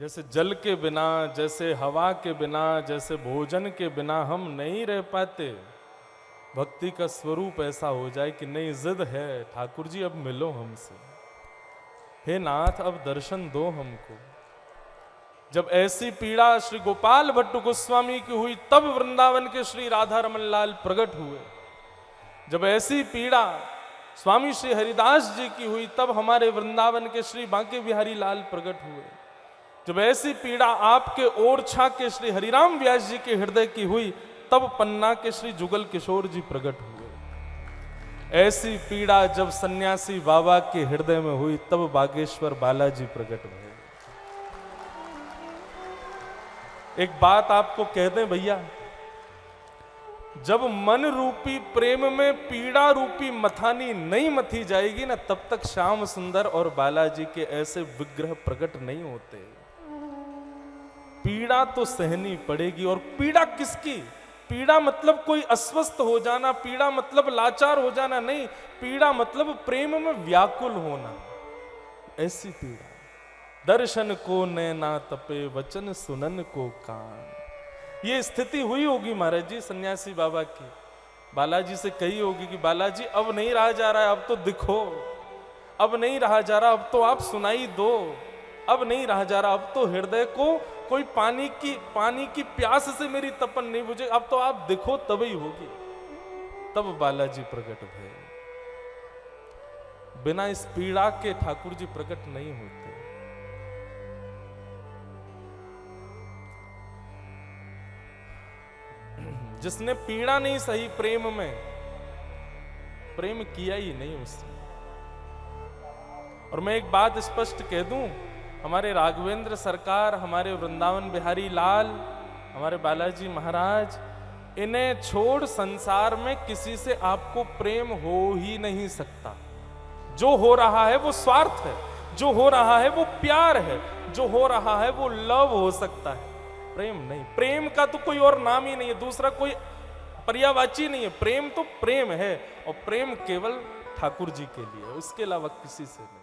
जैसे जल के बिना, जैसे हवा के बिना, जैसे भोजन के बिना हम नहीं रह पाते। भक्ति का स्वरूप ऐसा हो जाए कि नहीं, जिद है ठाकुर जी अब मिलो हमसे, हे नाथ अब दर्शन दो हमको। जब ऐसी पीड़ा श्री गोपाल भट्ट गोस्वामी की हुई तब वृंदावन के श्री राधा रमन लाल प्रकट हुए। जब ऐसी पीड़ा स्वामी श्री हरिदास जी की हुई तब हमारे वृंदावन के श्री बांके बिहारी लाल प्रकट हुए। जब ऐसी पीड़ा आपके ओरछा के श्री हरिराम व्यास जी के हृदय की हुई तब पन्ना के श्री जुगल किशोर जी प्रकट हुए। ऐसी पीड़ा जब सन्यासी बाबा के हृदय में हुई तब बागेश्वर बालाजी प्रकट हुए। एक बात आपको कह दें भैया, जब मन रूपी प्रेम में पीड़ा रूपी मथानी नहीं मथी जाएगी ना, तब तक श्याम सुंदर और बालाजी के ऐसे विग्रह प्रकट नहीं होते। पीड़ा तो सहनी पड़ेगी। और पीड़ा किसकी? पीड़ा मतलब कोई अस्वस्थ हो जाना, पीड़ा मतलब लाचार हो जाना नहीं, पीड़ा मतलब प्रेम में व्याकुल होना। ऐसी पीड़ा, दर्शन को नैना तपे वचन सुनन को कान। ये स्थिति हुई होगी महाराज जी सन्यासी बाबा की। बालाजी से कही होगी कि बालाजी अब नहीं रहा जा रहा है, अब तो दिखो, अब नहीं रहा जा रहा, अब तो आप सुनाई दो, अब नहीं रहा जा रहा, अब तो हृदय को कोई पानी की प्यास से मेरी तपन नहीं बुझे, अब तो आप दिखो तभी होगी। तब बालाजी प्रकट भय। बिना इस पीड़ा के ठाकुर जी प्रकट नहीं होते। जिसने पीड़ा नहीं सही प्रेम में, प्रेम किया ही नहीं उसने। और मैं एक बात स्पष्ट कह दूं, हमारे राघवेंद्र सरकार, हमारे वृंदावन बिहारी लाल, हमारे बालाजी महाराज, इन्हें छोड़ संसार में किसी से आपको प्रेम हो ही नहीं सकता। जो हो रहा है वो स्वार्थ है, जो हो रहा है वो प्यार है, जो हो रहा है वो लव हो सकता है, प्रेम नहीं। प्रेम का तो कोई और नाम ही नहीं है, दूसरा कोई पर्यायवाची नहीं है। प्रेम तो प्रेम है, और प्रेम केवल ठाकुर जी के लिए है, इसके अलावा किसी से नहीं।